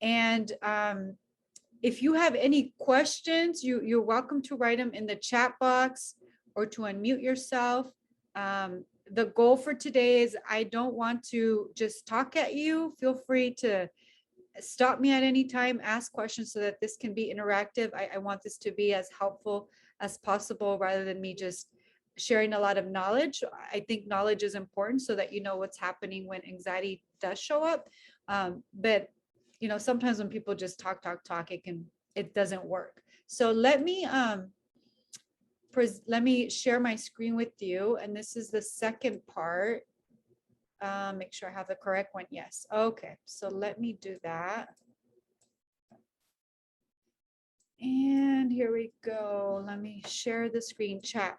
And if you have any questions, you're welcome to write them in the chat box or to unmute yourself. The goal for today is I don't want to just talk at you. Feel free to stop me at any time, ask questions so that this can be interactive. I want this to be as helpful as possible rather than me just sharing a lot of knowledge. I think knowledge is important so that you know what's happening when anxiety does show up. But you know, sometimes when people just talk, it doesn't work. So let me share my screen with you. And this is the second part. Make sure I have the correct one. Yes. Okay. So let me do that. And here we go. Let me share the screen chat.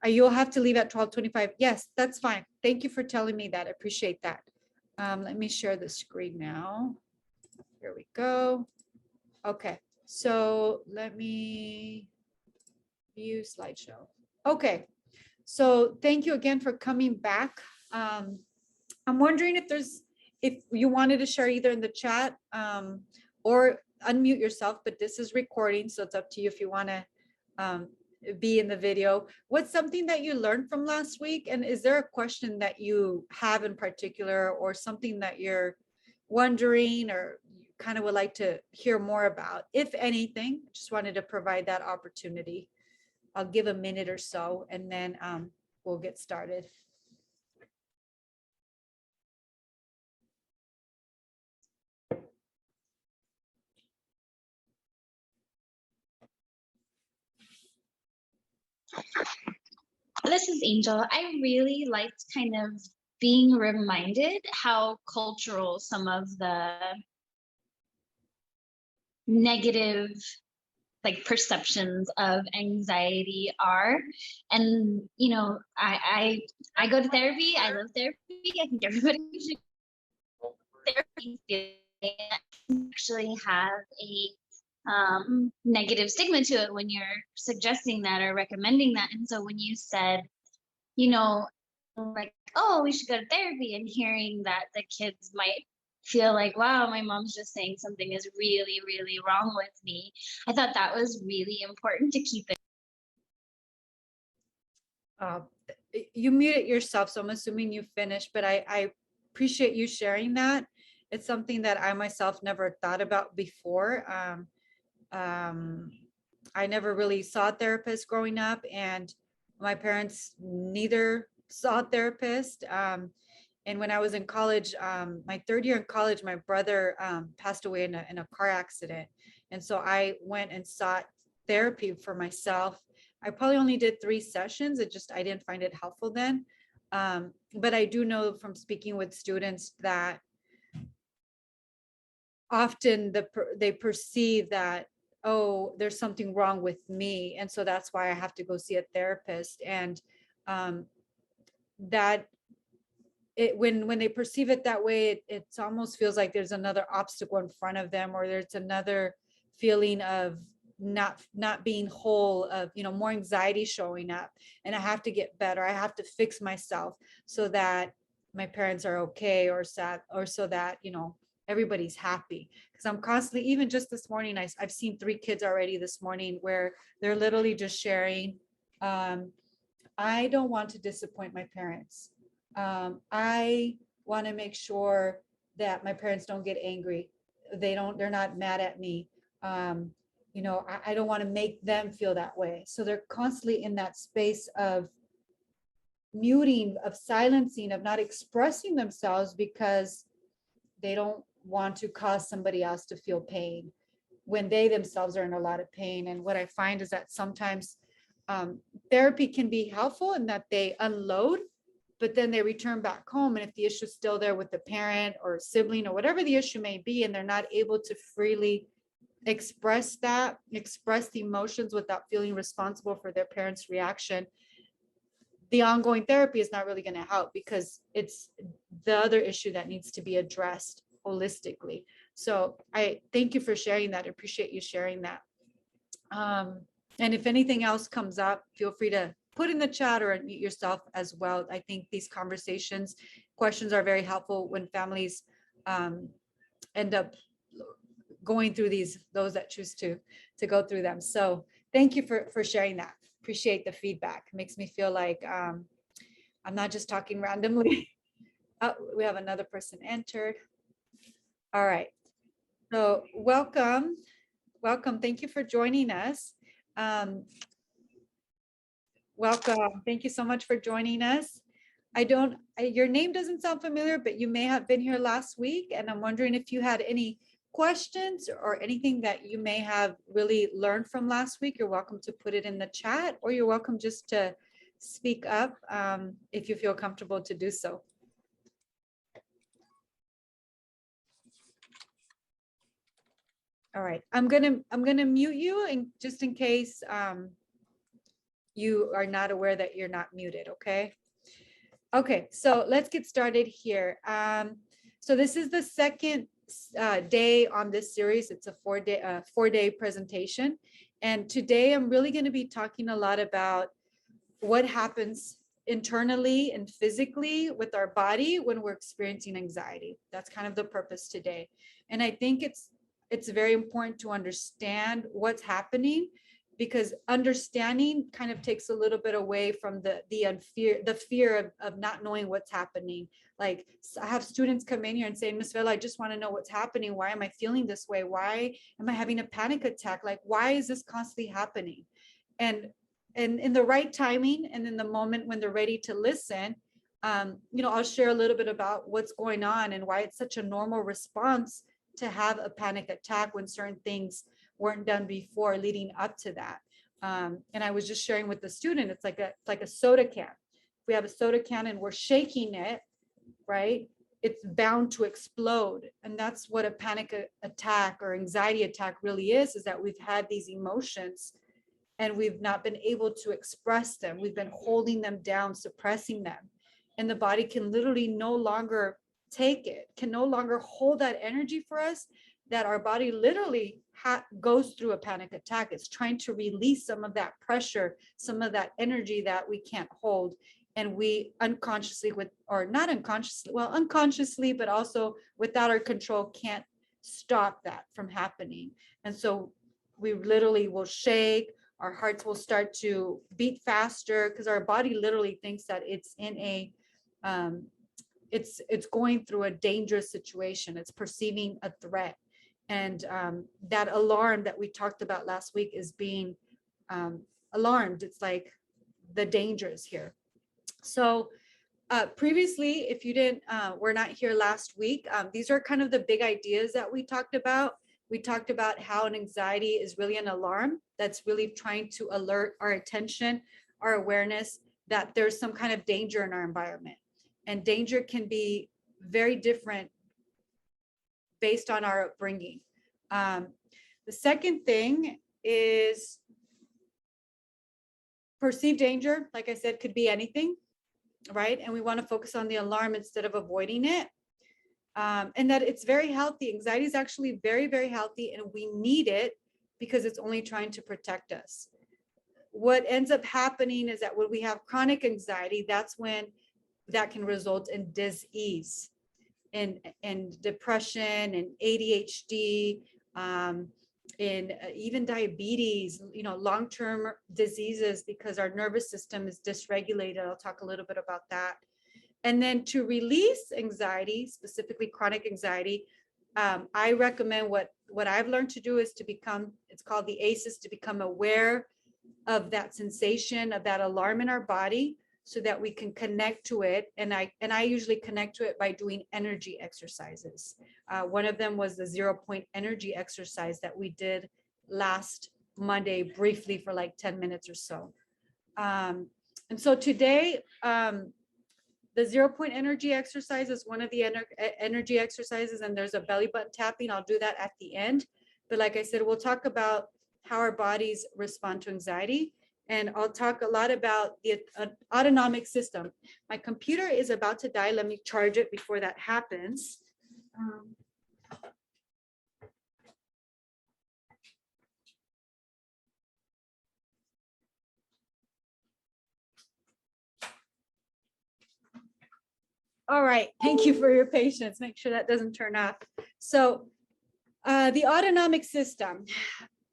You'll have to leave at 12:25. Yes, that's fine. Thank you for telling me that. I appreciate that. Let me share the screen now. Here we go. Okay. So let me view slideshow. Okay. So thank you again for coming back. I'm wondering if you wanted to share either in the chat or unmute yourself, but this is recording, so it's up to you if you want to be in the video. What's something that you learned from last week? And is there a question that you have in particular or something that you're wondering or you kind of would like to hear more about? If anything, just wanted to provide that opportunity. I'll give a minute or so and then we'll get started. This is Angel. I really liked kind of being reminded how cultural some of the negative perceptions of anxiety are. And you know, I go to therapy. I love therapy. I think everybody should go to therapy. They actually have a negative stigma to it when you're suggesting that or recommending that. And so when you said, you know, like, oh, we should go to therapy, and hearing that the kids might feel like, wow, my mom's just saying something is really, really wrong with me. I thought that was really important to keep it. You muted yourself, so I'm assuming you finished, but I appreciate you sharing that. It's something that I myself never thought about before. I never really saw a therapist growing up, and my parents neither saw a therapist. And when I was in college, my third year in college, my brother passed away in a car accident. And so I went and sought therapy for myself. I probably only did 3 sessions. I didn't find it helpful then. But I do know from speaking with students that often they perceive that, oh, there's something wrong with me. And so that's why I have to go see a therapist. And that when they perceive it that way, it almost feels like there's another obstacle in front of them, or there's another feeling of not being whole, of, you know, more anxiety showing up, and I have to get better. I have to fix myself so that my parents are okay, or sad, or so that, you know, everybody's happy. Because I'm constantly, even just this morning, I've seen 3 kids already this morning where they're literally just sharing, I don't want to disappoint my parents. I want to make sure that my parents don't get angry. They're not mad at me. You know, I don't want to make them feel that way. So they're constantly in that space of muting, of silencing, of not expressing themselves because they don't want to cause somebody else to feel pain when they themselves are in a lot of pain. And what I find is that sometimes therapy can be helpful in that they unload, but then they return back home. And if the issue is still there with the parent or sibling or whatever the issue may be, and they're not able to freely express the emotions without feeling responsible for their parents' reaction, the ongoing therapy is not really going to help, because it's the other issue that needs to be addressed holistically. So I thank you for sharing that. I appreciate you sharing that. And if anything else comes up, feel free to put in the chat or unmute yourself as well. I think these questions are very helpful when families end up going through those that choose to go through them. So thank you for sharing that. Appreciate the feedback. It makes me feel like I'm not just talking randomly. Oh, we have another person entered. All right. So welcome. Thank you for joining us. Welcome. Thank you so much for joining us. Your name doesn't sound familiar, but you may have been here last week. And I'm wondering if you had any questions or anything that you may have really learned from last week. You're welcome to put it in the chat, or you're welcome just to speak up if you feel comfortable to do so. All right, I'm gonna mute you, and just in case you are not aware that you're not muted. Okay. Okay, so let's get started here. So this is the second day on this series. It's a four-day presentation, and today I'm really going to be talking a lot about what happens internally and physically with our body when we're experiencing anxiety. That's kind of the purpose today, and I think it's very important to understand what's happening, because understanding kind of takes a little bit away from the fear of not knowing what's happening. Like, I have students come in here and say, Ms. Velo, I just want to know what's happening. Why am I feeling this way? Why am I having a panic attack? Like, why is this constantly happening? And in the right timing and in the moment when they're ready to listen, I'll share a little bit about what's going on and why it's such a normal response to have a panic attack when certain things weren't done before leading up to that. And I was just sharing with the student, it's like a soda can. If we have a soda can and we're shaking it, right, it's bound to explode. And that's what a panic attack or anxiety attack really is that we've had these emotions and we've not been able to express them. We've been holding them down, suppressing them. And the body can literally no longer take it, can no longer hold that energy for us, that our body literally goes through a panic attack. It's trying to release some of that pressure, some of that energy that we can't hold. And we unconsciously unconsciously, but also without our control, can't stop that from happening. And so we literally will shake, our hearts will start to beat faster, because our body literally thinks that it's in it's going through a dangerous situation. It's perceiving a threat. And that alarm that we talked about last week is being alarmed. It's like the dangers here. So previously, if you were not here last week, these are kind of the big ideas that we talked about. We talked about how an anxiety is really an alarm that's really trying to alert our attention, our awareness, that there's some kind of danger in our environment. And danger can be very different based on our upbringing. The second thing is perceived danger. Like I said, could be anything, right? And we want to focus on the alarm instead of avoiding it. And that it's very healthy. Anxiety is actually very, very healthy, and we need it because it's only trying to protect us. What ends up happening is that when we have chronic anxiety, that's when that can result in dis-ease and depression and ADHD, in even diabetes, long-term diseases, because our nervous system is dysregulated. I'll talk a little bit about that. And then to release anxiety, specifically chronic anxiety, I recommend what I've learned to do is to become, it's called the ACEs, to become aware of that sensation, of that alarm in our body, so that we can connect to it. And I usually connect to it by doing energy exercises. One of them was the 0-point energy exercise that we did last Monday briefly for like 10 minutes or so. And so today, the 0-point energy exercise is one of the energy exercises, and there's a belly button tapping. I'll do that at the end. But like I said, we'll talk about how our bodies respond to anxiety. And I'll talk a lot about the autonomic system. My computer is about to die. Let me charge it before that happens. All right, thank you for your patience. Make sure that doesn't turn off. So The autonomic system.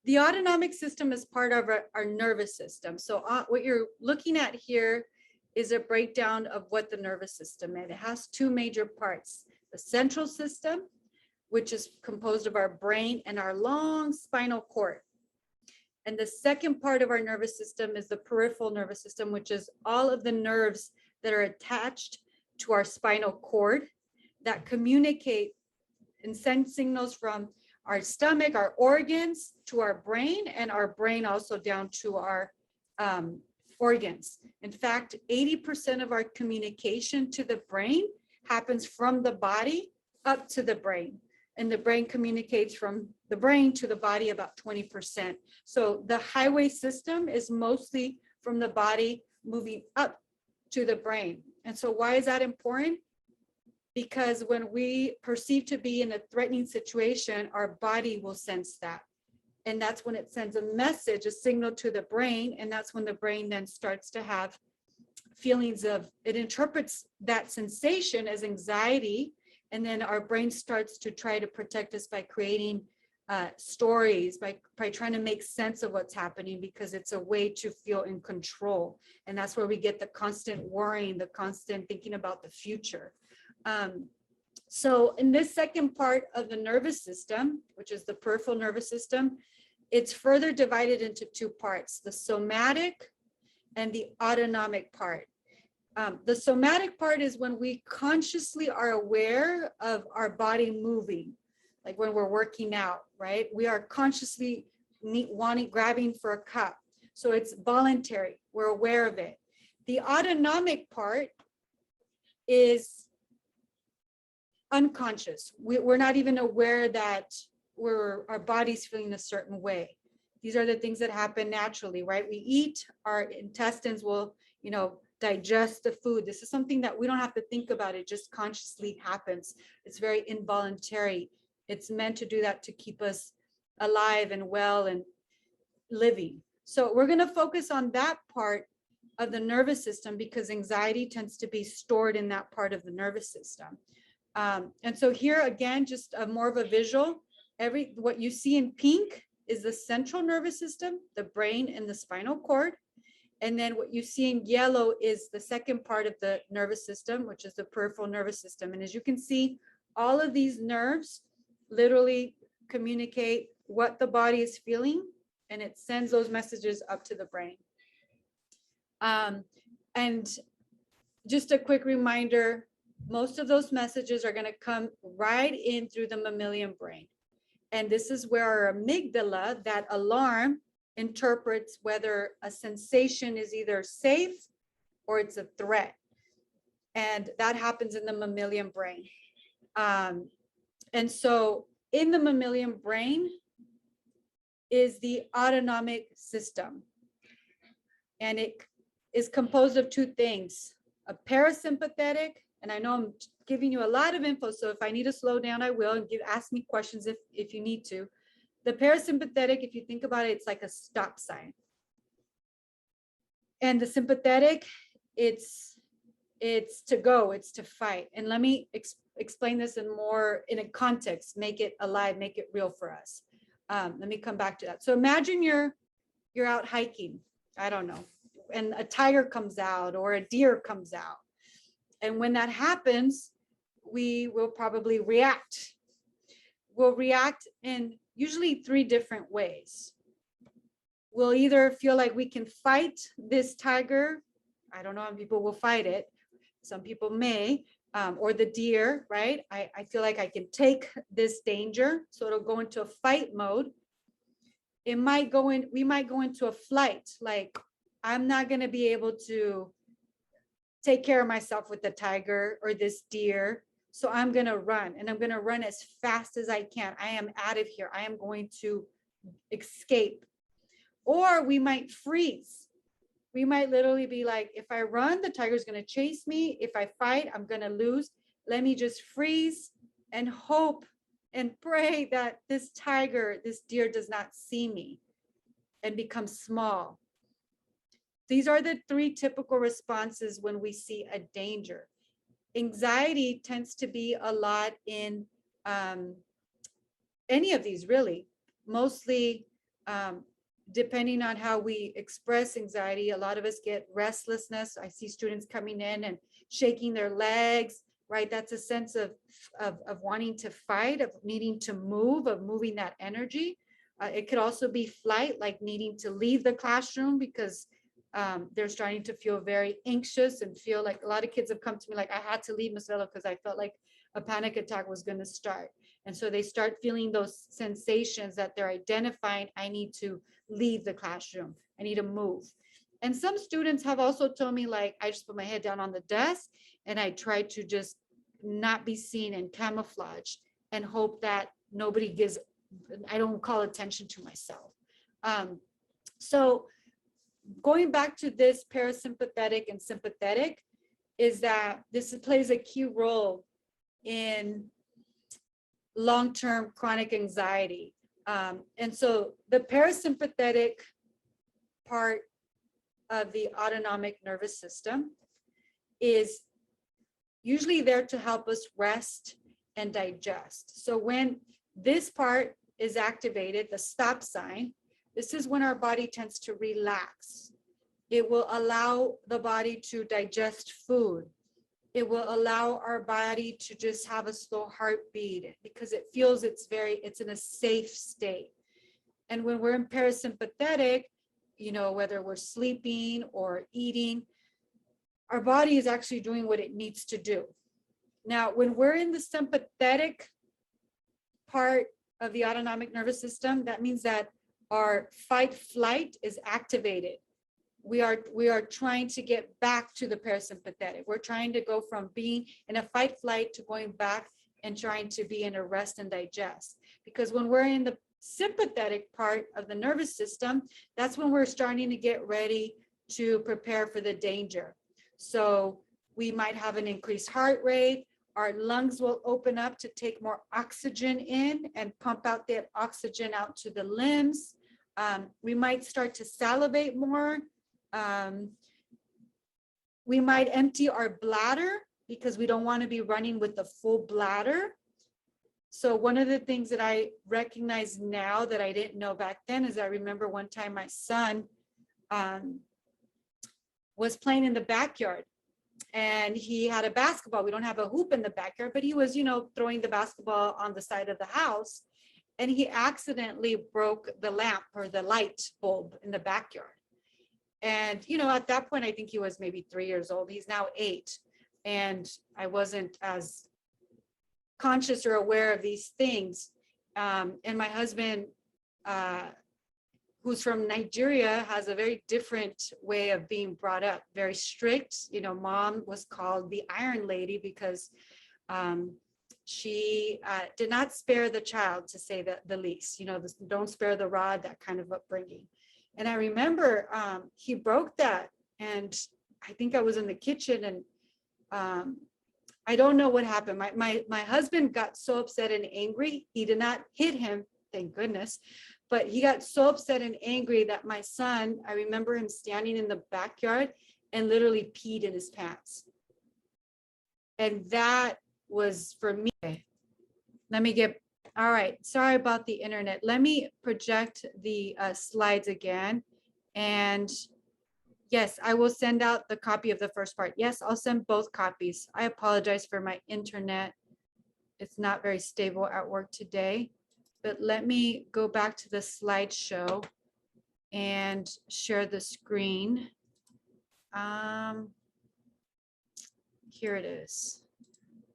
The autonomic system is part of our nervous system. So what you're looking at here is a breakdown of what the nervous system is. It has two major parts: the central system, which is composed of our brain and our long spinal cord. And the second part of our nervous system is the peripheral nervous system, which is all of the nerves that are attached to our spinal cord that communicate and send signals from our stomach, our organs, to our brain, and our brain also down to our organs. In fact, 80% of our communication to the brain happens from the body up to the brain. And the brain communicates from the brain to the body about 20%. So the highway system is mostly from the body moving up to the brain. And so why is that important? Because when we perceive to be in a threatening situation, our body will sense that. And that's when it sends a message, a signal to the brain. And that's when the brain then starts to have feelings of, it interprets that sensation as anxiety. And then our brain starts to try to protect us by creating stories, by trying to make sense of what's happening, because it's a way to feel in control. And that's where we get the constant worrying, the constant thinking about the future. So in this second part of the nervous system, which is the peripheral nervous system, it's further divided into two parts: the somatic and the autonomic part. The somatic part is when we consciously are aware of our body moving, like when we're working out, right? We are consciously grabbing for a cup. So it's voluntary, we're aware of it. The autonomic part is unconscious. We're not even aware that our body's feeling a certain way. These are the things that happen naturally, right? We eat, our intestines will, digest the food. This is something that we don't have to think about. It just consciously happens. It's very involuntary. It's meant to do that to keep us alive and well and living. So we're going to focus on that part of the nervous system because anxiety tends to be stored in that part of the nervous system. And so here again, just more of a visual. What you see in pink is the central nervous system, the brain and the spinal cord. And then what you see in yellow is the second part of the nervous system, which is the peripheral nervous system. And as you can see, all of these nerves literally communicate what the body is feeling, and it sends those messages up to the brain. And just a quick reminder, most of those messages are going to come right in through the mammalian brain. And this is where our amygdala, that alarm, interprets whether a sensation is either safe or it's a threat. And that happens in the mammalian brain. And so in the mammalian brain is the autonomic system. And it is composed of two things: a parasympathetic, and I know I'm giving you a lot of info, so if I need to slow down, I will, and ask me questions if you need to. The parasympathetic, if you think about it, it's like a stop sign. And the sympathetic, it's to go, it's to fight. And let me explain this in a context, make it alive, make it real for us. Let me come back to that. So imagine you're out hiking, I don't know, and a tiger comes out or a deer comes out. And when that happens, we will probably react. We'll react in usually three different ways. We'll either feel like we can fight this tiger. I don't know how people will fight it. Some people may, or the deer, right? I feel like I can take this danger. So it'll go into a fight mode. We might go into a flight. Like, I'm not going to be able to take care of myself with the tiger or this deer. So I'm going to run, and I'm going to run as fast as I can. I am out of here. I am going to escape. Or we might freeze. We might literally be like, if I run, the tiger's going to chase me. If I fight, I'm going to lose. Let me just freeze and hope and pray that this tiger, this deer does not see me and become small. These are the three typical responses when we see a danger. Anxiety tends to be a lot in any of these really, mostly depending on how we express anxiety. A lot of us get restlessness. I see students coming in and shaking their legs, right? That's a sense of wanting to fight, of needing to move, of moving that energy. It could also be flight, like needing to leave the classroom because they're starting to feel very anxious and feel like, a lot of kids have come to me like, I had to leave Ms. Velo because I felt like a panic attack was going to start. And so they start feeling those sensations that they're identifying. I need to leave the classroom. I need to move. And some students have also told me, like, I just put my head down on the desk and I try to just not be seen and camouflage and hope that nobody gives, I don't call attention to myself. So going back to this parasympathetic and sympathetic, is that this plays a key role in long-term chronic anxiety. And so the parasympathetic part of the autonomic nervous system is usually there to help us rest and digest. So when this part is activated, the stop sign, this is when our body tends to relax. It will allow the body to digest food. It will allow our body to just have a slow heartbeat because it feels it's in a safe state. And when we're in parasympathetic, you know, whether we're sleeping or eating, our body is actually doing what it needs to do. Now, when we're in the sympathetic part of the autonomic nervous system, that means that our fight flight is activated. We are trying to get back to the parasympathetic. We're trying to go from being in a fight flight to going back and trying to be in a rest and digest. Because when we're in the sympathetic part of the nervous system, that's when we're starting to get ready to prepare for the danger. So we might have an increased heart rate. Our lungs will open up to take more oxygen in and pump out that oxygen out to the limbs. We might start to salivate more. We might empty our bladder because we don't want to be running with the full bladder. So one of the things that I recognize now that I didn't know back then is I remember one time my son was playing in the backyard and he had a basketball. We don't have a hoop in the backyard, but he was, you know, throwing the basketball on the side of the house and he accidentally broke the lamp or the light bulb in the backyard. And, you know, at that point, I think he was maybe 3 years old. He's now 8. And I wasn't as conscious or aware of these things. And my husband, who's from Nigeria, has a very different way of being brought up, very strict. You know, mom was called the Iron Lady because she did not spare the child, to say the least. You know, don't spare the rod, that kind of upbringing. And I remember he broke that, and I think I was in the kitchen, and I don't know what happened. My husband got so upset and angry. He did not hit him, thank goodness, but he got so upset and angry that my son, I remember him standing in the backyard and literally peed in his pants. And that was for me. Let me get. All right, sorry about the internet. Let me project the slides again. And yes, I will send out the copy of the first part. Yes, I'll send both copies. I apologize for my internet. It's not very stable at work today. But let me go back to the slideshow and share the screen. Here it is.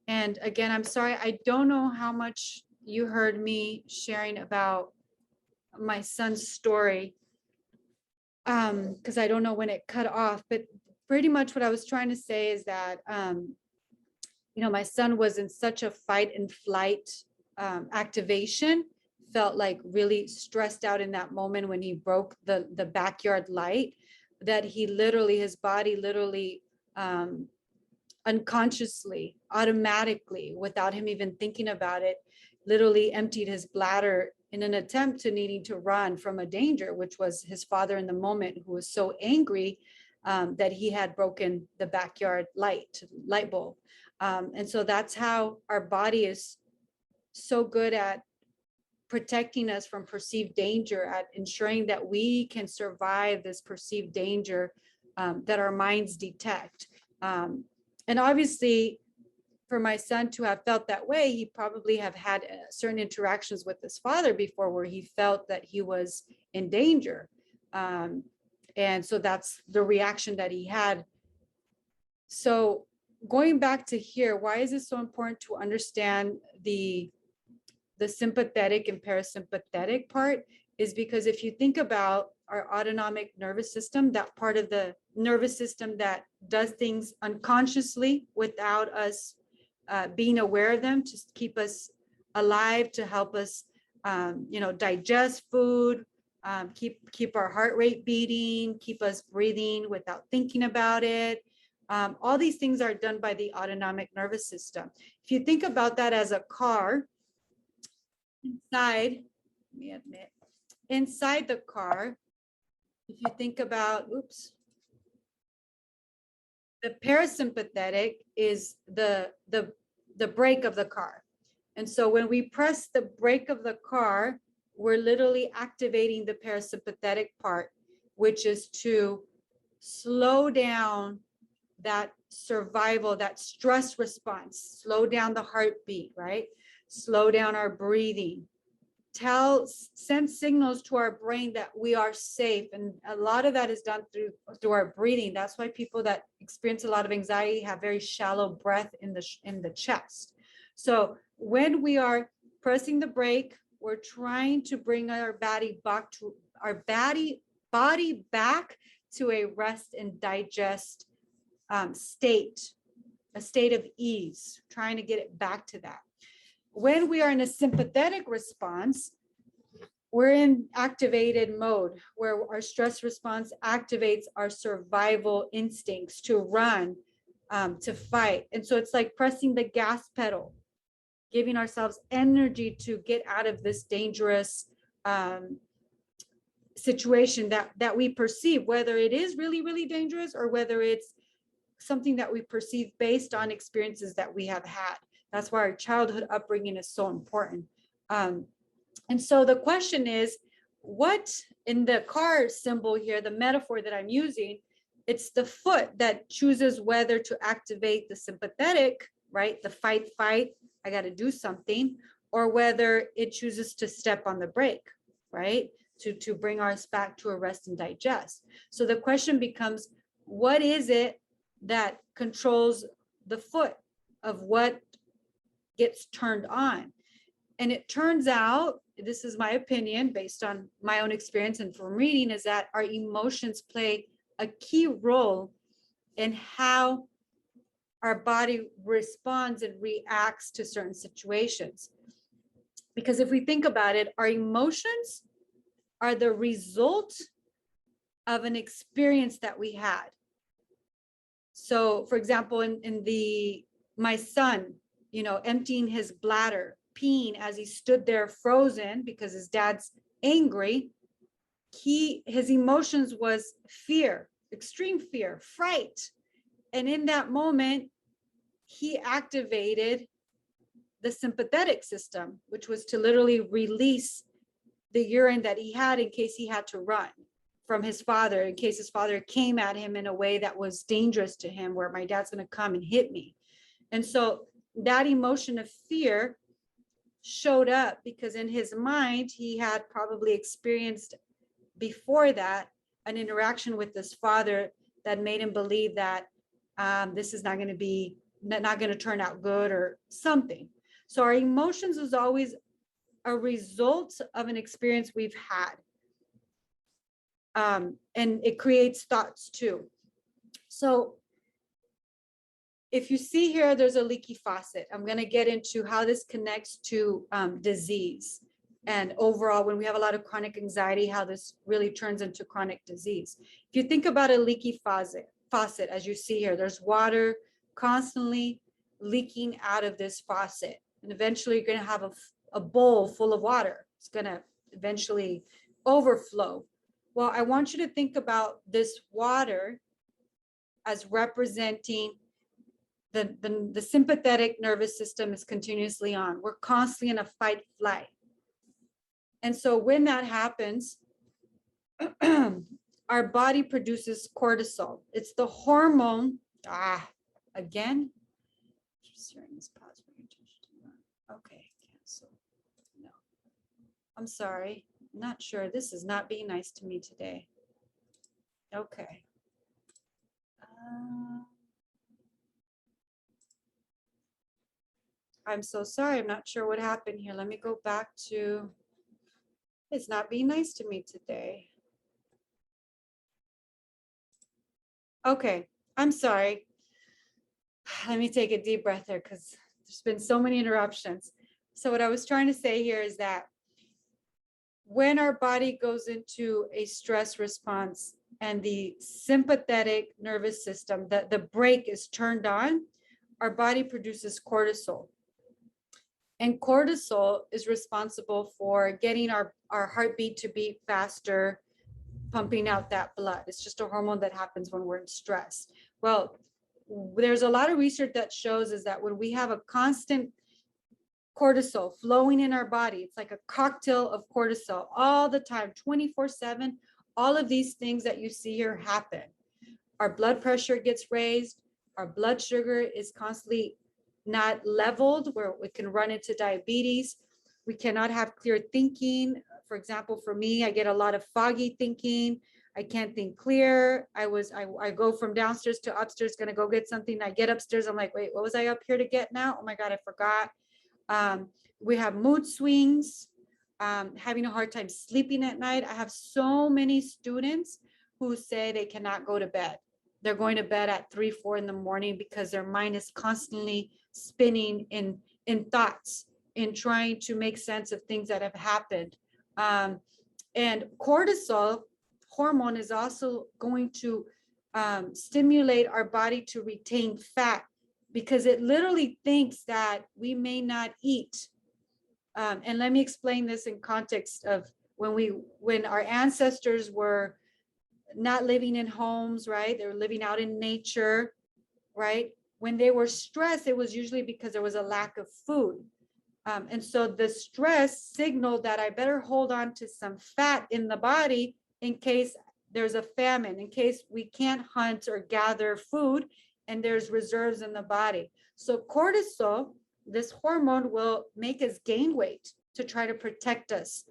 And again, I'm sorry, I don't know how much you heard me sharing about my son's story because I don't know when it cut off, but pretty much what I was trying to say is that, you know, my son was in such a fight and flight activation, felt like really stressed out in that moment when he broke the backyard light, that he literally, his body literally unconsciously, automatically, without him even thinking about it, literally emptied his bladder in an attempt to needing to run from a danger, which was his father in the moment, who was so angry that he had broken the backyard light bulb. And so that's how our body is so good at protecting us from perceived danger, at ensuring that we can survive this perceived danger that our minds detect. And obviously, for my son to have felt that way, he probably have had certain interactions with his father before where he felt that he was in danger. And so that's the reaction that he had. So going back to here, why is it so important to understand the sympathetic and parasympathetic part? Is because if you think about our autonomic nervous system, that part of the nervous system that does things unconsciously without us being aware of them, to keep us alive, to help us, digest food, keep our heart rate beating, keep us breathing without thinking about it. All these things are done by the autonomic nervous system. If you think about that as a car, inside the car, if you think about, the parasympathetic is the brake of the car. And so when we press the brake of the car, we're literally activating the parasympathetic part, which is to slow down that survival, that stress response, slow down the heartbeat, right? Slow down our breathing, send signals to our brain that we are safe. And a lot of that is done through our breathing. That's why people that experience a lot of anxiety have very shallow breath in the chest. So when we are pressing the brake, we're trying to bring our body back to a rest and digest state, a state of ease, trying to get it back to that. When we are in a sympathetic response, we're in activated mode, where our stress response activates our survival instincts to run, to fight. And so it's like pressing the gas pedal, giving ourselves energy to get out of this dangerous situation that we perceive, whether it is really, really dangerous or whether it's something that we perceive based on experiences that we have had. That's why our childhood upbringing is so important. And so the question is, what in the car symbol here, the metaphor that I'm using, it's the foot that chooses whether to activate the sympathetic, right? The fight, I got to do something, or whether it chooses to step on the brake, right? To bring us back to a rest and digest. So the question becomes, what is it that controls the foot of what gets turned on? And it turns out, this is my opinion based on my own experience and from reading, is that our emotions play a key role in how our body responds and reacts to certain situations. Because if we think about it, our emotions are the result of an experience that we had. So for example, my son, emptying his bladder, peeing as he stood there frozen because his dad's angry, his emotions was fear, extreme fear, fright. And in that moment, he activated the sympathetic system, which was to literally release the urine that he had in case he had to run from his father, in case his father came at him in a way that was dangerous to him, where my dad's going to come and hit me. And so that emotion of fear showed up because in his mind, he had probably experienced before that an interaction with his father that made him believe that this is not going to turn out good or something. So our emotions is always a result of an experience we've had. And it creates thoughts too. So if you see here, there's a leaky faucet. I'm going to get into how this connects to disease. And overall, when we have a lot of chronic anxiety, how this really turns into chronic disease. If you think about a leaky faucet, as you see here, there's water constantly leaking out of this faucet. And eventually you're going to have a bowl full of water. It's going to eventually overflow. Well, I want you to think about this water as representing the sympathetic nervous system is continuously on. We're constantly in a fight, flight. And so when that happens, our body produces cortisol. It's the hormone. Again. Okay, cancel. No, I'm sorry. Not sure. This is not being nice to me today. Okay. I'm so sorry. I'm not sure what happened here. Let me go back to, it's not being nice to me today. Okay, I'm sorry. Let me take a deep breath here because there's been so many interruptions. So what I was trying to say here is that when our body goes into a stress response and the sympathetic nervous system, the brake is turned on, our body produces cortisol. And cortisol is responsible for getting our heartbeat to beat faster, pumping out that blood. It's just a hormone that happens when we're in stress. Well, there's a lot of research that shows is that when we have a constant cortisol flowing in our body, it's like a cocktail of cortisol all the time, 24/7. All of these things that you see here happen. Our blood pressure gets raised. Our blood sugar is constantly not leveled, where we can run into diabetes. We cannot have clear thinking. For example, for me, I get a lot of foggy thinking. I can't think clear. I go from downstairs to upstairs, gonna go get something. I get upstairs, I'm like, wait, what was I up here to get now? Oh my God, I forgot. We have mood swings, having a hard time sleeping at night. I have so many students who say they cannot go to bed. They're going to bed at 3, 4 in the morning because their mind is constantly spinning in thoughts, in trying to make sense of things that have happened. And cortisol hormone is also going to stimulate our body to retain fat, because it literally thinks that we may not eat. And let me explain this in context of when our ancestors were not living in homes, right? They were living out in nature, right? When they were stressed, it was usually because there was a lack of food. And so the stress signaled that I better hold on to some fat in the body in case there's a famine, in case we can't hunt or gather food and there's reserves in the body. So cortisol, this hormone, will make us gain weight to try to protect us,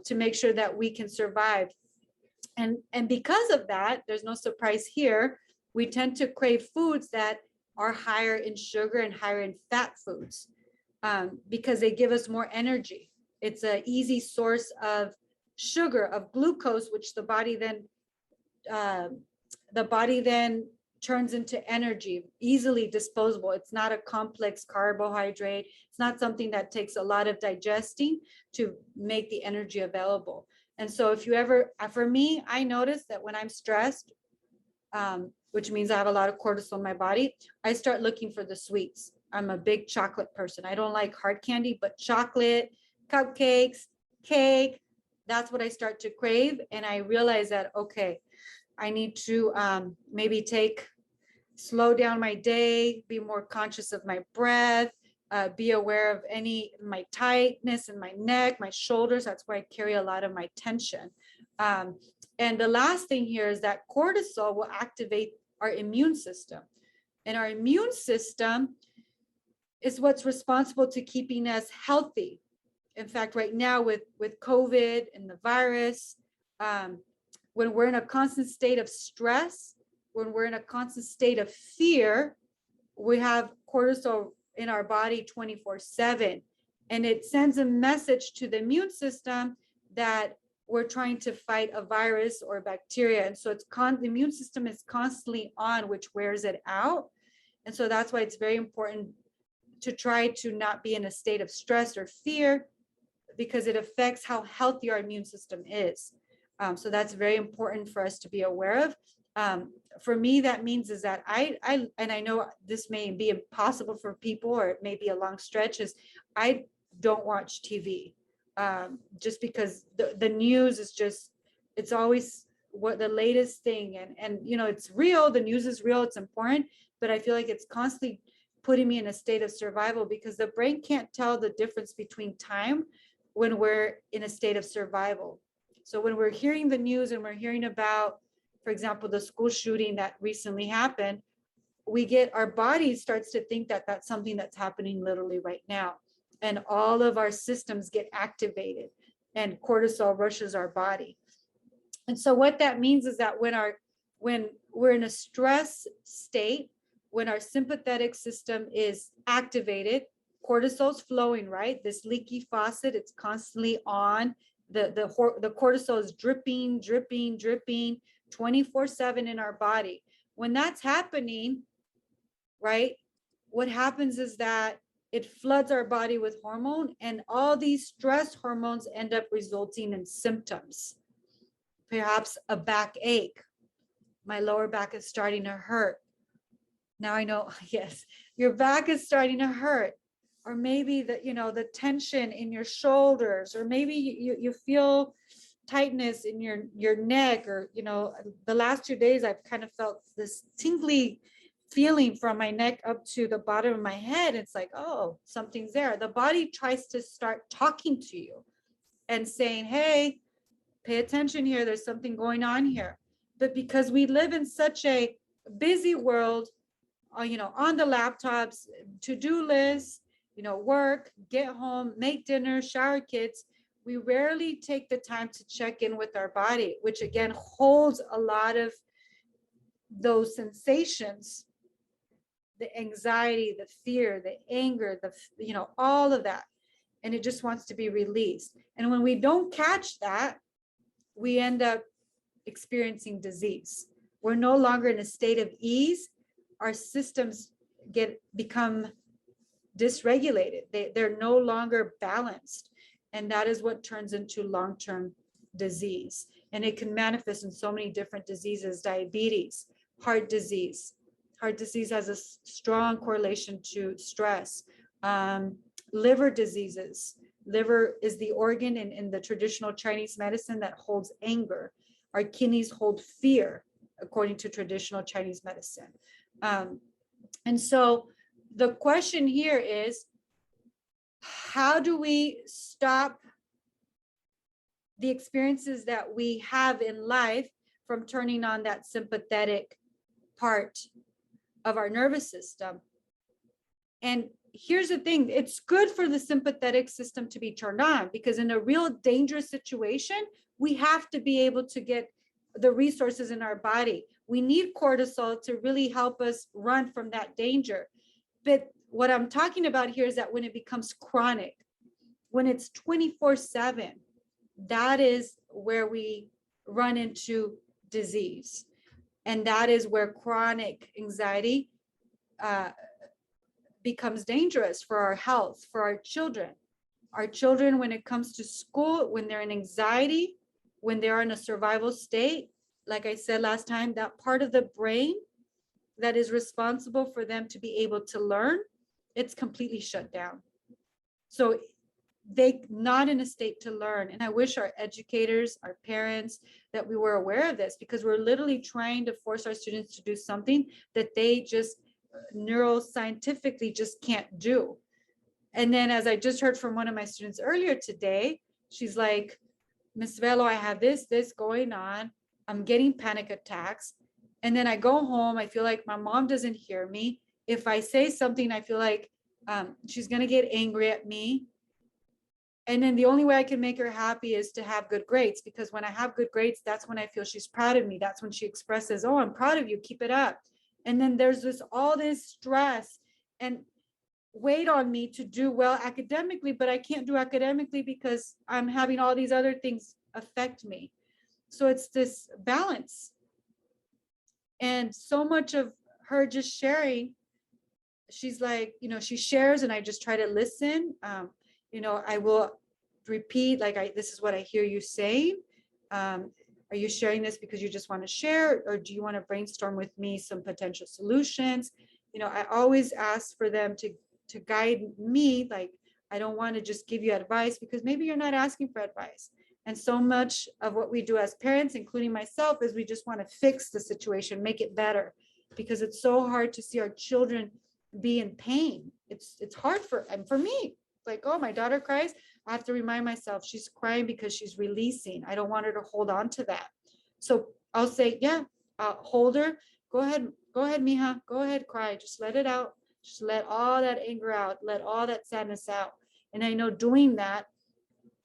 to make sure that we can survive. And because of that, there's no surprise here, we tend to crave foods that are higher in sugar and higher in fat foods, because they give us more energy. It's an easy source of sugar, of glucose, which the body then turns into energy, easily disposable. It's not a complex carbohydrate. It's not something that takes a lot of digesting to make the energy available. And so if you ever, for me, I notice that when I'm stressed, which means I have a lot of cortisol in my body, I start looking for the sweets. I'm a big chocolate person. I don't like hard candy, but chocolate, cupcakes, cake, that's what I start to crave. And I realize that, okay, I need to maybe slow down my day, be more conscious of my breath, be aware of my tightness in my neck, my shoulders. That's where I carry a lot of my tension. And the last thing here is that cortisol will activate our immune system. And our immune system is what's responsible to keeping us healthy. In fact, right now with COVID and the virus, when we're in a constant state of stress, when we're in a constant state of fear, we have cortisol in our body 24/7. And it sends a message to the immune system that we're trying to fight a virus or bacteria. And so the immune system is constantly on, which wears it out. And so that's why it's very important to try to not be in a state of stress or fear, because it affects how healthy our immune system is. So that's very important for us to be aware of. For me, that means is that and I know this may be impossible for people, or it may be a long stretch, is I don't watch TV, just because the news is just, it's always what the latest thing, and it's real, the news is real, it's important, but I feel like it's constantly putting me in a state of survival, because the brain can't tell the difference between time when we're in a state of survival. So when we're hearing the news and we're hearing about, for example, the school shooting that recently happened, our body starts to think that that's something that's happening literally right now. And all of our systems get activated and cortisol rushes our body. And so what that means is that when we're in a stress state, when our sympathetic system is activated, cortisol's flowing, right? This leaky faucet, it's constantly on. The cortisol is dripping 24/7 in our body. When that's happening, right, what happens is that it floods our body with hormone, and all these stress hormones end up resulting in symptoms. Perhaps a backache. My lower back is starting to hurt. Now I know, yes, your back is starting to hurt. Or maybe the tension in your shoulders, or maybe you feel tightness in your neck, or the last 2 days I've kind of felt this tingly feeling from my neck up to the bottom of my head. It's like, oh, something's there. The body tries to start talking to you and saying, hey, pay attention here, there's something going on here. But because we live in such a busy world, on the laptops, to-do lists, work, get home, make dinner, shower kids, we rarely take the time to check in with our body, which again holds a lot of those sensations, the anxiety, the fear, the anger, all of that. And it just wants to be released. And when we don't catch that, we end up experiencing disease. We're no longer in a state of ease. Our systems become dysregulated. They're no longer balanced. And that is what turns into long-term disease. And it can manifest in so many different diseases: diabetes, heart disease. Heart disease has a strong correlation to stress. Liver diseases. Liver is the organ in the traditional Chinese medicine that holds anger. Our kidneys hold fear, according to traditional Chinese medicine. And so the question here is, how do we stop the experiences that we have in life from turning on that sympathetic part of our nervous system? And here's the thing, it's good for the sympathetic system to be turned on, because in a real dangerous situation, we have to be able to get the resources in our body. We need cortisol to really help us run from that danger. But what I'm talking about here is that when it becomes chronic, when it's 24/7, that is where we run into disease. And that is where chronic anxiety becomes dangerous for our health, for our children. Our children, when it comes to school, when they're in anxiety, when they're in a survival state, like I said last time, that part of the brain that is responsible for them to be able to learn, it's completely shut down. So they're not in a state to learn. And I wish our educators, our parents, that we were aware of this, because we're literally trying to force our students to do something that they just neuroscientifically just can't do. And then, as I just heard from one of my students earlier today, she's like, Miss Velo, I have this going on. I'm getting panic attacks. And then I go home, I feel like my mom doesn't hear me. If I say something, I feel like she's going to get angry at me. And then the only way I can make her happy is to have good grades, because when I have good grades, that's when I feel she's proud of me. That's when she expresses, oh, I'm proud of you, keep it up. And then there's all this stress and weight on me to do well academically, but I can't do academically because I'm having all these other things affect me. So it's this balance. And so much of her just sharing, she's like, she shares and I just try to listen. I will repeat, like, this is what I hear you saying. Are you sharing this because you just want to share, or do you want to brainstorm with me some potential solutions? I always ask for them to guide me. Like, I don't want to just give you advice, because maybe you're not asking for advice. And so much of what we do as parents, including myself, is we just want to fix the situation, make it better, because it's so hard to see our children be in pain. It's hard for me. Like, oh, my daughter cries. I have to remind myself she's crying because she's releasing. I don't want her to hold on to that. So I'll say, yeah, hold her. Go ahead, mija. Go ahead, cry. Just let it out. Just let all that anger out. Let all that sadness out. And I know doing that,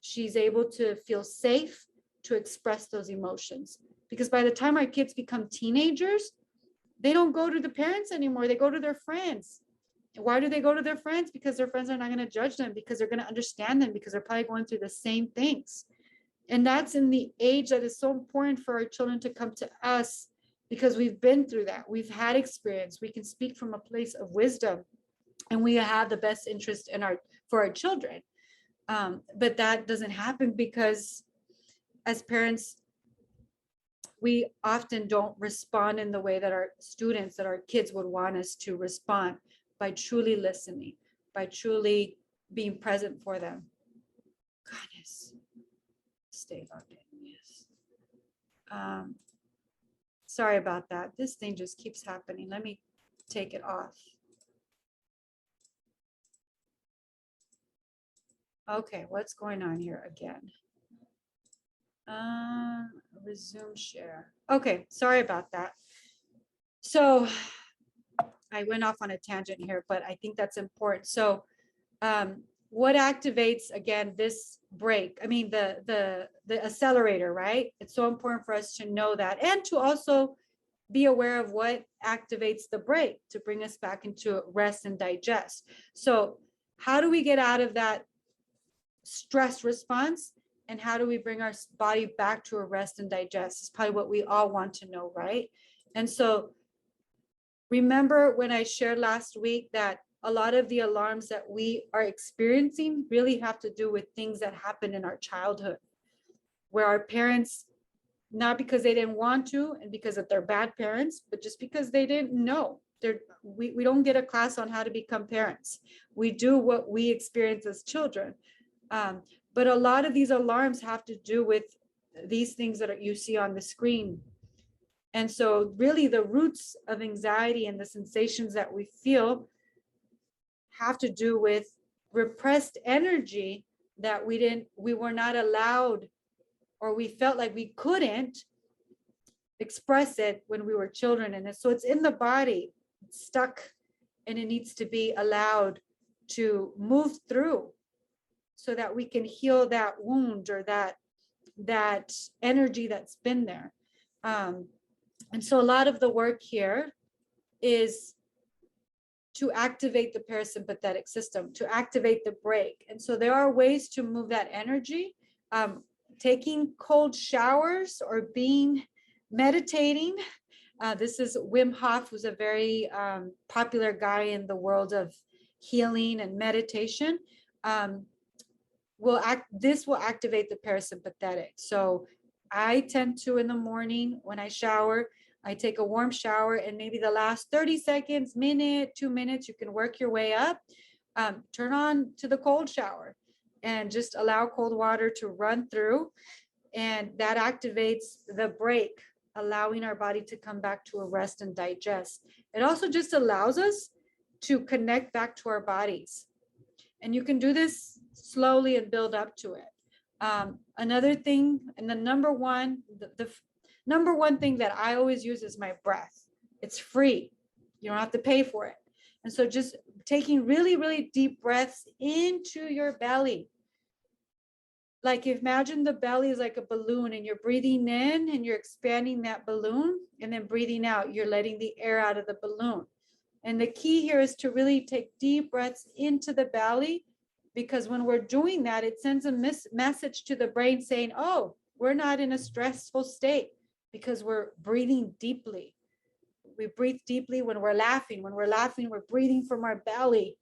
she's able to feel safe to express those emotions. Because by the time our kids become teenagers, they don't go to the parents anymore. They go to their friends. Why do they go to their friends? Because their friends are not going to judge them, because they're going to understand them, because they're probably going through the same things. And that's in the age that is so important for our children to come to us, because we've been through that. We've had experience. We can speak from a place of wisdom, and we have the best interest in for our children. But that doesn't happen because as parents, we often don't respond in the way that our students, that our kids would want us to respond, by truly listening, by truly being present for them. Goodness, stay on it. Yes. Sorry about that. This thing just keeps happening. Let me take it off. Okay, what's going on here again? Resume share. Okay, sorry about that. So I went off on a tangent here, but I think that's important. So what activates, again, this brake? I mean, the accelerator, right? It's so important for us to know that, and to also be aware of what activates the brake to bring us back into rest and digest. So how do we get out of that stress response, and how do we bring our body back to a rest and digest? Is probably what we all want to know, right? And so remember when I shared last week that a lot of the alarms that we are experiencing really have to do with things that happened in our childhood, where our parents, not because they didn't want to and because of their bad parents, but just because they didn't know. We don't get a class on how to become parents. We do what we experience as children. But a lot of these alarms have to do with these things that you see on the screen. And so really the roots of anxiety and the sensations that we feel have to do with repressed energy that we were not allowed, or we felt like we couldn't express it when we were children. And so it's in the body, it's stuck, and it needs to be allowed to move through so that we can heal that wound, or that energy that's been there. And so a lot of the work here is to activate the parasympathetic system, to activate the brake. And so there are ways to move that energy. Taking cold showers, or meditating. This is Wim Hof, who's a very popular guy in the world of healing and meditation. This will activate the parasympathetic. So I tend to, in the morning when I shower, I take a warm shower, and maybe the last 30 seconds, minute, 2 minutes, you can work your way up. Turn on to the cold shower and just allow cold water to run through. And that activates the brake, allowing our body to come back to a rest and digest. It also just allows us to connect back to our bodies. And you can do this slowly and build up to it. Another thing, and the number one thing that I always use is my breath. It's free. You don't have to pay for it. And so just taking really, really deep breaths into your belly. Like, imagine the belly is like a balloon, and you're breathing in and you're expanding that balloon, and then breathing out, you're letting the air out of the balloon. And the key here is to really take deep breaths into the belly, because when we're doing that, it sends a message to the brain saying, oh, we're not in a stressful state, because we're breathing deeply. We breathe deeply when we're laughing. When we're laughing, we're breathing from our belly.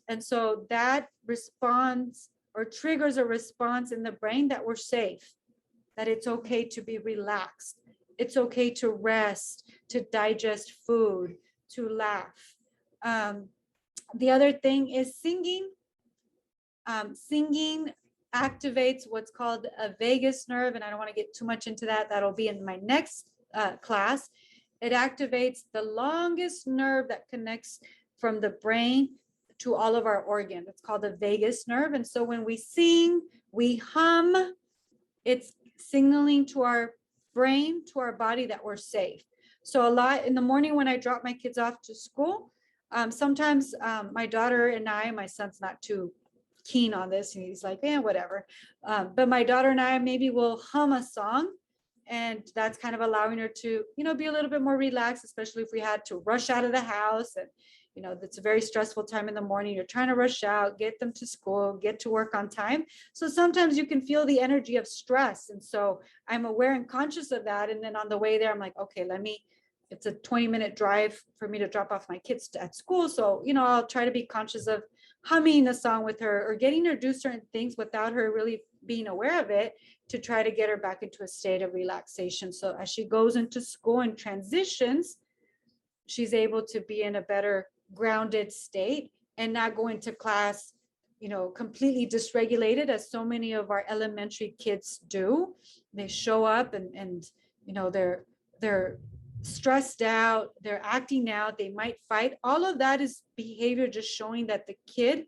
And so that responds, or triggers a response in the brain, that we're safe, that it's okay to be relaxed. It's okay to rest, to digest food, to laugh. The other thing is singing. Singing activates what's called a vagus nerve, and I don't want to get too much into that. That'll be in my next class. It activates the longest nerve that connects from the brain to all of our organs. It's called the vagus nerve. And so when we sing, we hum, it's signaling to our brain, to our body that we're safe. So a lot in the morning when I drop my kids off to school, sometimes my daughter and I, my son's not too keen on this, and he's like, whatever. But my daughter and I maybe will hum a song, and that's kind of allowing her to, be a little bit more relaxed, especially if we had to rush out of the house. And, it's a very stressful time in the morning. You're trying to rush out, get them to school, get to work on time. So sometimes you can feel the energy of stress. And so I'm aware and conscious of that. And then on the way there, I'm like, okay, it's a 20-minute drive for me to drop off my kids at school. So, I'll try to be conscious of humming a song with her or getting her to do certain things without her really being aware of it, to try to get her back into a state of relaxation. So as she goes into school and transitions, she's able to be in a better grounded state and not go into class, completely dysregulated, as so many of our elementary kids do. They show up and they're stressed out, they're acting out, they might fight. All of that is behavior just showing that the kid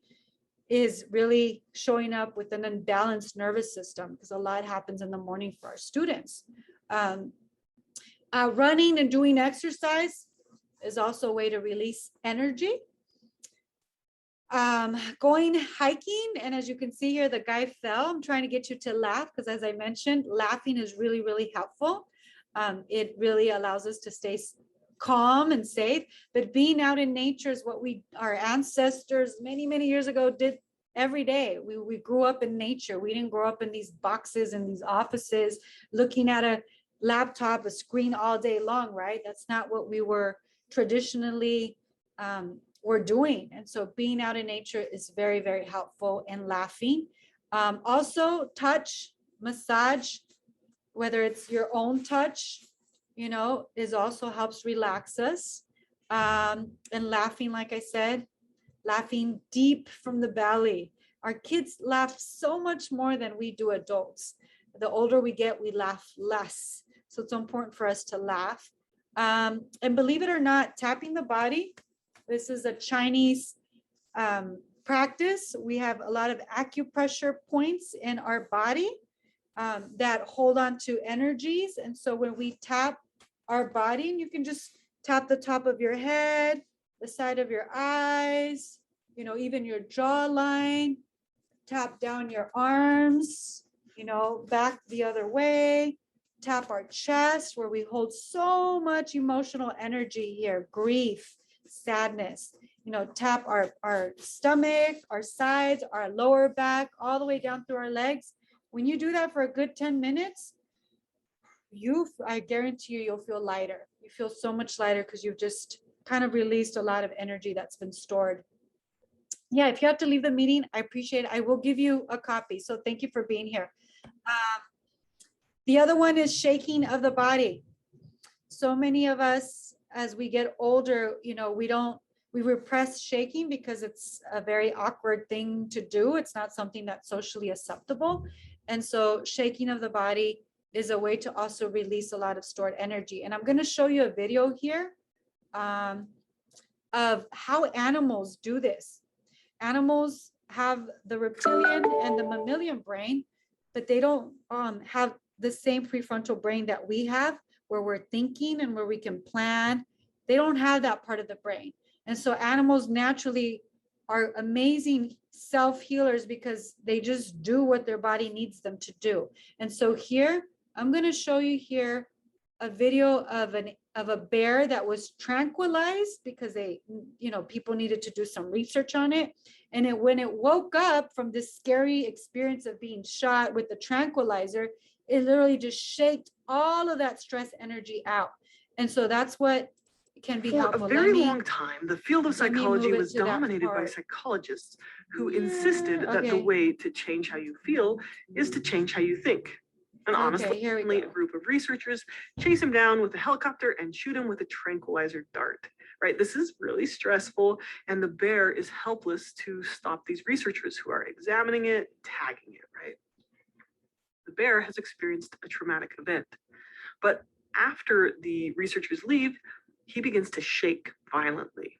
is really showing up with an unbalanced nervous system, because a lot happens in the morning for our students. Running and doing exercise is also a way to release energy. Going hiking, and as you can see here, the guy fell. I'm trying to get you to laugh, because as I mentioned, laughing is really, really helpful. It really allows us to stay calm and safe. But being out in nature is what our ancestors many, many years ago did every day. We grew up in nature. We didn't grow up in these boxes and these offices looking at a laptop, a screen all day long, right? That's not what we were traditionally were doing. And so being out in nature is very, very helpful, and laughing. Also touch, massage, whether it's your own touch, is also helps relax us. And laughing, like I said, laughing deep from the belly. Our kids laugh so much more than we do adults. The older we get, we laugh less. So it's important for us to laugh. And believe it or not, tapping the body, this is a Chinese practice. We have a lot of acupressure points in our body that hold on to energies. And so when we tap our body, and you can just tap the top of your head, the side of your eyes, even your jawline, tap down your arms, back the other way, tap our chest where we hold so much emotional energy here, grief, sadness, tap our stomach, our sides, our lower back, all the way down through our legs. When you do that for a good 10 minutes, I guarantee you'll feel lighter. You feel so much lighter because you've just kind of released a lot of energy that's been stored. Yeah, if you have to leave the meeting, I appreciate it. I will give you a copy. So thank you for being here. The other one is shaking of the body. So many of us, as we get older, we repress shaking because it's a very awkward thing to do. It's not something that's socially acceptable. And so shaking of the body is a way to also release a lot of stored energy. And I'm going to show you a video here of how animals do this. Animals have the reptilian and the mammalian brain, but they don't have the same prefrontal brain that we have, where we're thinking and where we can plan. They don't have that part of the brain. And so animals naturally are amazing self-healers because they just do what their body needs them to do. And so here, I'm going to show you here a video of a bear that was tranquilized because people needed to do some research on it. And when it woke up from this scary experience of being shot with the tranquilizer, it literally just shaked all of that stress energy out. And so that's what can be helpful. For a very long time, the field of psychology was dominated by psychologists who insisted that the way to change how you feel is to change how you think. And honestly, a group of researchers chase him down with a helicopter and shoot him with a tranquilizer dart, right? This is really stressful, and the bear is helpless to stop these researchers who are examining it, tagging it, right? The bear has experienced a traumatic event, but after the researchers leave, he begins to shake violently.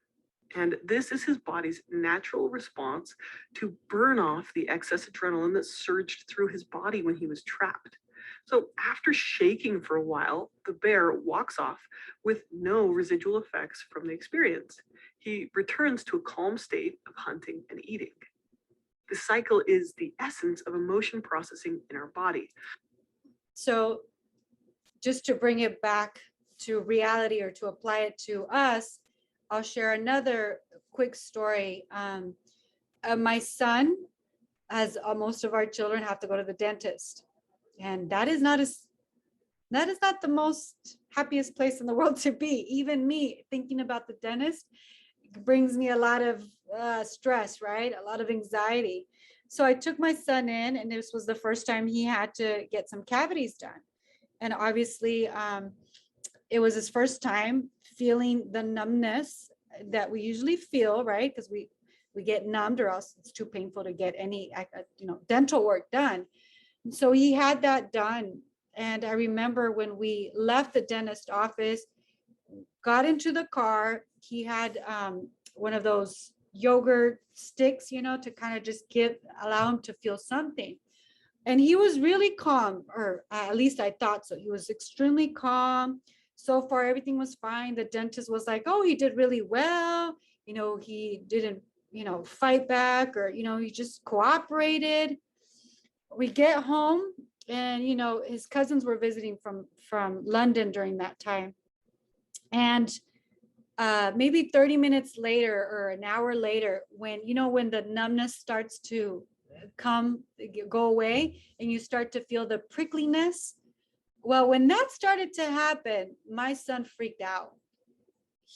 And this is his body's natural response to burn off the excess adrenaline that surged through his body when he was trapped. So after shaking for a while, the bear walks off with no residual effects from the experience. He returns to a calm state of hunting and eating. The cycle is the essence of emotion processing in our body. So just to bring it back to reality or to apply it to us, I'll share another quick story. My son, as most of our children, have to go to the dentist, and that is not the most happiest place in the world to be. Even me thinking about the dentist brings me a lot of stress, right? A lot of anxiety. So I took my son in, and this was the first time he had to get some cavities done, and obviously it was his first time feeling the numbness that we usually feel, right? Because we get numbed, or else it's too painful to get any dental work done. And so he had that done. And I remember when we left the dentist office, got into the car, he had one of those yogurt sticks, to kind of just allow him to feel something. And he was really calm, or at least I thought so. He was extremely calm. So far, everything was fine. The dentist was like, oh, he did really well. He didn't, fight back, or, he just cooperated. We get home, and, his cousins were visiting from London during that time. And maybe 30 minutes later or an hour later, when the numbness starts to go away, and you start to feel the prickliness. Well, when that started to happen, my son freaked out.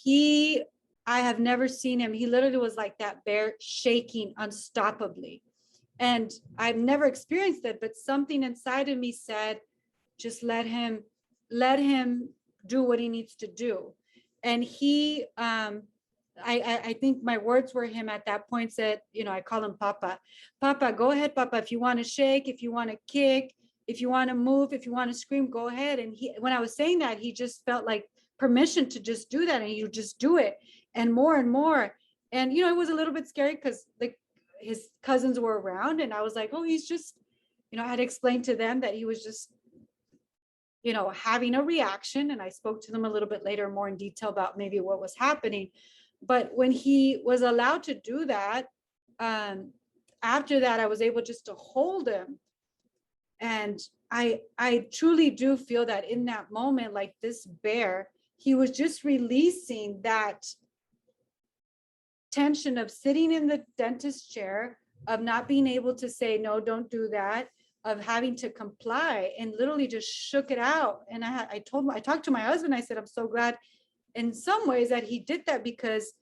I have never seen him. He literally was like that bear, shaking unstoppably. And I've never experienced it, but something inside of me said, just let him do what he needs to do. And I think my words were him at that point said, I call him Papa. Papa, go ahead, Papa. If you want to shake, if you want to kick, if you want to move, if you want to scream, go ahead. And when I was saying that, he just felt like permission to just do that. And you just do it, and more and more. And, it was a little bit scary because his cousins were around, and I was like, oh, he's just, I had explained to them that he was just, having a reaction. And I spoke to them a little bit later, more in detail about maybe what was happening. But when he was allowed to do that, after that, I was able just to hold him. And I truly do feel that in that moment, like this bear, he was just releasing that tension of sitting in the dentist chair, of not being able to say, no, don't do that, of having to comply, and literally just shook it out. And I talked to my husband, I said, I'm so glad in some ways that he did that, because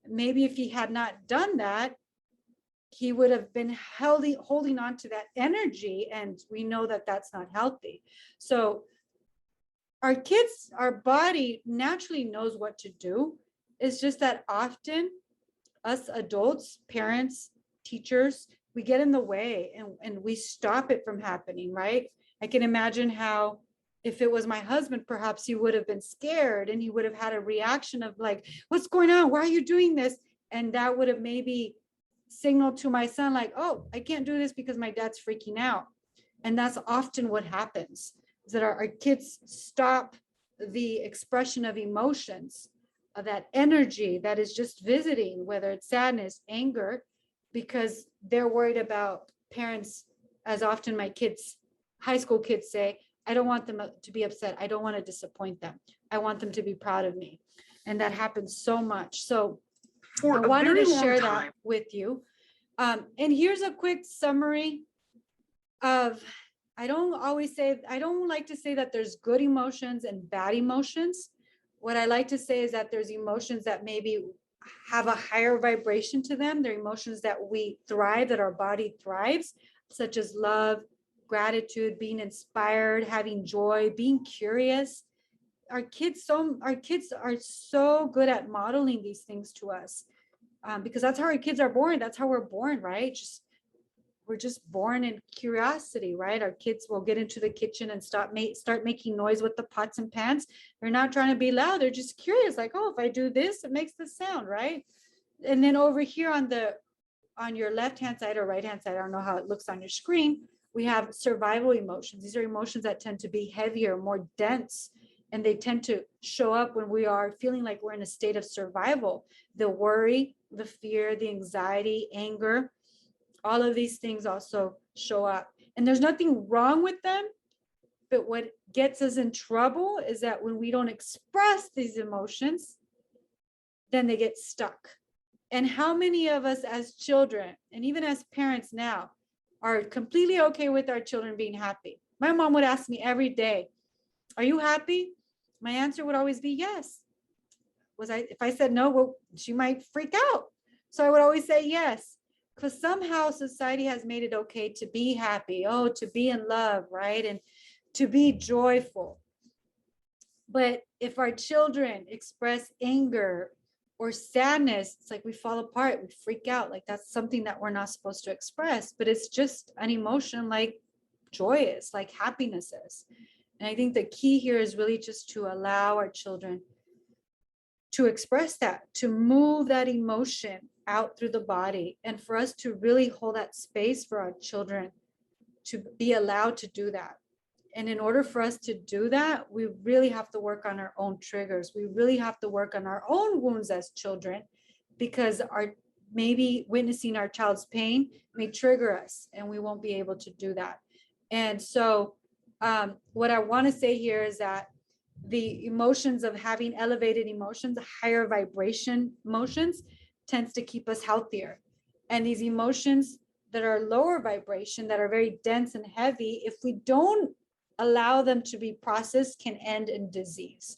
maybe if he had not done that, he would have been holding on to that energy. And we know that that's not healthy. So our kids, our body naturally knows what to do. It's just that often us adults, parents, teachers, we get in the way, and we stop it from happening, right? I can imagine how, if it was my husband, perhaps he would have been scared, and he would have had a reaction of like, what's going on? Why are you doing this? And that would have maybe signaled to my son, like, oh, I can't do this because my dad's freaking out. And that's often what happens, is that our kids stop the expression of emotions, of that energy that is just visiting, whether it's sadness, anger, because they're worried about parents. As often my kids, high school kids, say, I don't want them to be upset. I don't want to disappoint them. I want them to be proud of me. And that happens so much. So I wanted to share that with you. And here's a quick summary of, I don't like to say that there's good emotions and bad emotions. What I like to say is that there's emotions that maybe have a higher vibration to them. They're emotions that we thrive, that our body thrives, such as love, gratitude, being inspired, having joy, being curious. Our kids are so good at modeling these things to us, because that's how our kids are born. That's how we're born, right? We're just born in curiosity, right? Our kids will get into the kitchen and start making noise with the pots and pans. They're not trying to be loud. They're just curious, like, oh, if I do this, it makes this sound, right? And then over here on your left-hand side or right-hand side, I don't know how it looks on your screen, we have survival emotions. These are emotions that tend to be heavier, more dense, and they tend to show up when we are feeling like we're in a state of survival. The worry, the fear, the anxiety, anger, all of these things also show up. And there's nothing wrong with them, but what gets us in trouble is that when we don't express these emotions, then they get stuck. And how many of us as children, and even as parents now, are completely okay with our children being happy? My mom would ask me every day, "Are you happy?" My answer would always be yes. If I said no, well, she might freak out. So I would always say yes, because somehow society has made it okay to be happy, to be in love, right? And to be joyful. But if our children express anger or sadness, it's like we fall apart, we freak out. Like that's something that we're not supposed to express, but it's just an emotion like joy is, like happiness is. And I think the key here is really just to allow our children to express that, to move that emotion out through the body, and for us to really hold that space for our children to be allowed to do that. And in order for us to do that, we really have to work on our own triggers. We really have to work on our own wounds as children, because maybe witnessing our child's pain may trigger us and we won't be able to do that. And so what I want to say here is that the emotions of having elevated emotions, higher vibration emotions, tends to keep us healthier. And these emotions that are lower vibration, that are very dense and heavy, if we don't allow them to be processed, can end in disease.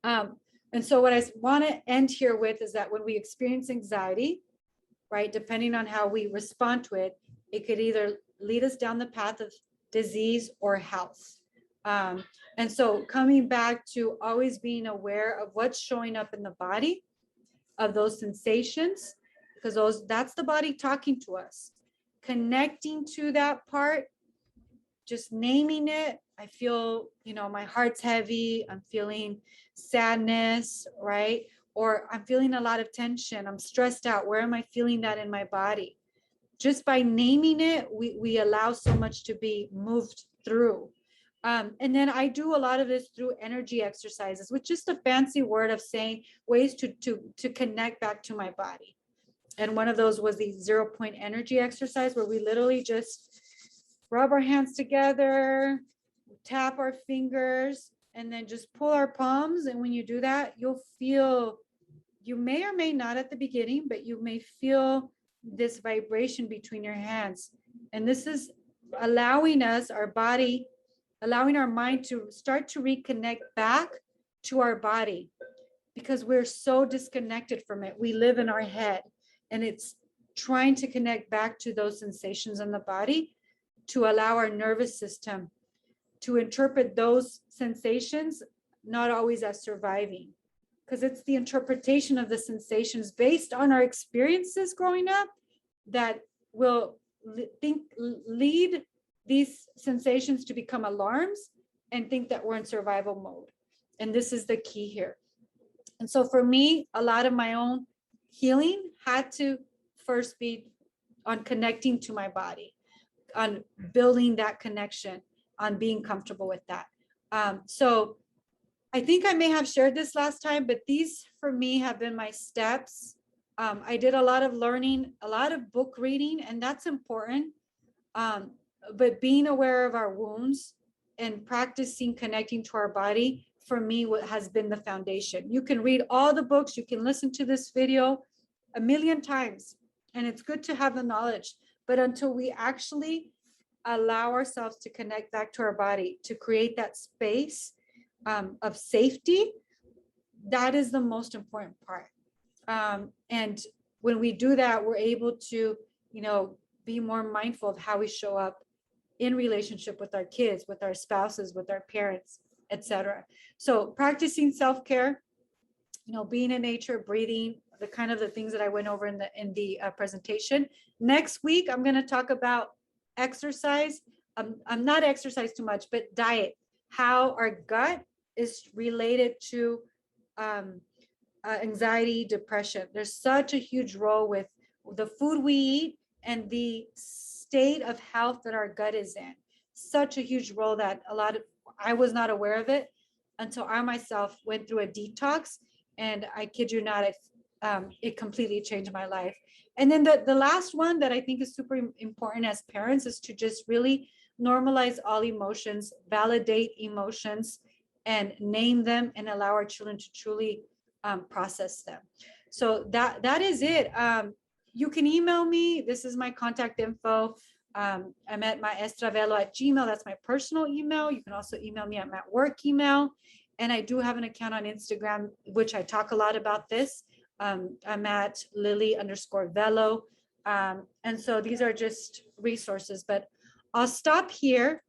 And so what I want to end here with is that when we experience anxiety, right, depending on how we respond to it, it could either lead us down the path of disease or health. And so coming back to always being aware of what's showing up in the body, of those sensations, because that's the body talking to us. Connecting to that part, just naming it. I feel, my heart's heavy. I'm feeling sadness, right? Or I'm feeling a lot of tension. I'm stressed out. Where am I feeling that in my body? Just by naming it, we allow so much to be moved through. And then I do a lot of this through energy exercises, which is just a fancy word of saying ways to connect back to my body. And one of those was the 0-point energy exercise, where we literally just rub our hands together, tap our fingers, and then just pull our palms. And when you do that, you'll feel, you may or may not at the beginning, but you may feel this vibration between your hands. And this is allowing us, our body, allowing our mind to start to reconnect back to our body, because we're so disconnected from it. We live in our head, and it's trying to connect back to those sensations in the body, to allow our nervous system to interpret those sensations, not always as surviving, because it's the interpretation of the sensations based on our experiences growing up that will lead these sensations to become alarms and think that we're in survival mode. And this is the key here. And so for me, a lot of my own healing had to first be on connecting to my body, on building that connection, on being comfortable with that. So I think I may have shared this last time, but these for me have been my steps. I did a lot of learning, a lot of book reading, and that's important. But being aware of our wounds and practicing connecting to our body, for me, what has been the foundation. You can read all the books, you can listen to this video a million times, and it's good to have the knowledge. But until we actually allow ourselves to connect back to our body, to create that space of safety, that is the most important part. And when we do that, we're able to, be more mindful of how we show up in relationship with our kids, with our spouses, with our parents, etc. So practicing self-care, being in nature, breathing, the things that I went over in the presentation. Next week, I'm going to talk about exercise. I'm not exercise too much, but diet, how our gut is related to anxiety, depression. There's such a huge role with the food we eat and the state of health that our gut is in. Such a huge role that I was not aware of it until I myself went through a detox, and I kid you not, it completely changed my life. And then the last one that I think is super important as parents is to just really normalize all emotions, validate emotions, and name them, and allow our children to truly process them. So that is it. You can email me. This is my contact info. I'm at maestravelo@gmail.com. That's my personal email. You can also email me at my work email. And I do have an account on Instagram, which I talk a lot about this. I'm at Lili_Velo. And so these are just resources, but I'll stop here.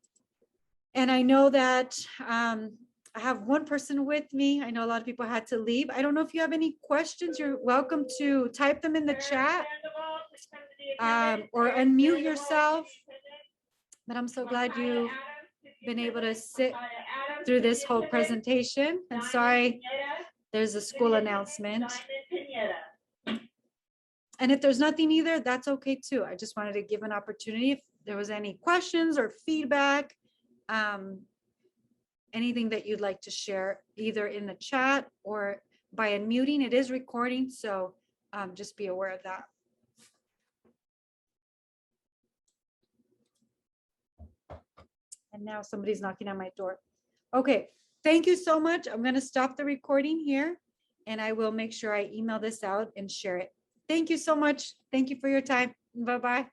And I know that I have one person with me. I know a lot of people had to leave. I don't know if you have any questions. You're welcome to type them in the chat or unmute yourself. But I'm so glad you've been able to sit through this whole presentation. And sorry, there's a school announcement. And if there's nothing either, that's okay too. I just wanted to give an opportunity if there was any questions or feedback, anything that you'd like to share either in the chat or by unmuting. It is recording, so just be aware of that. And now somebody's knocking on my door. Okay, thank you so much. I'm going to stop the recording here, and I will make sure I email this out and share it. Thank you so much. Thank you for your time. Bye-bye.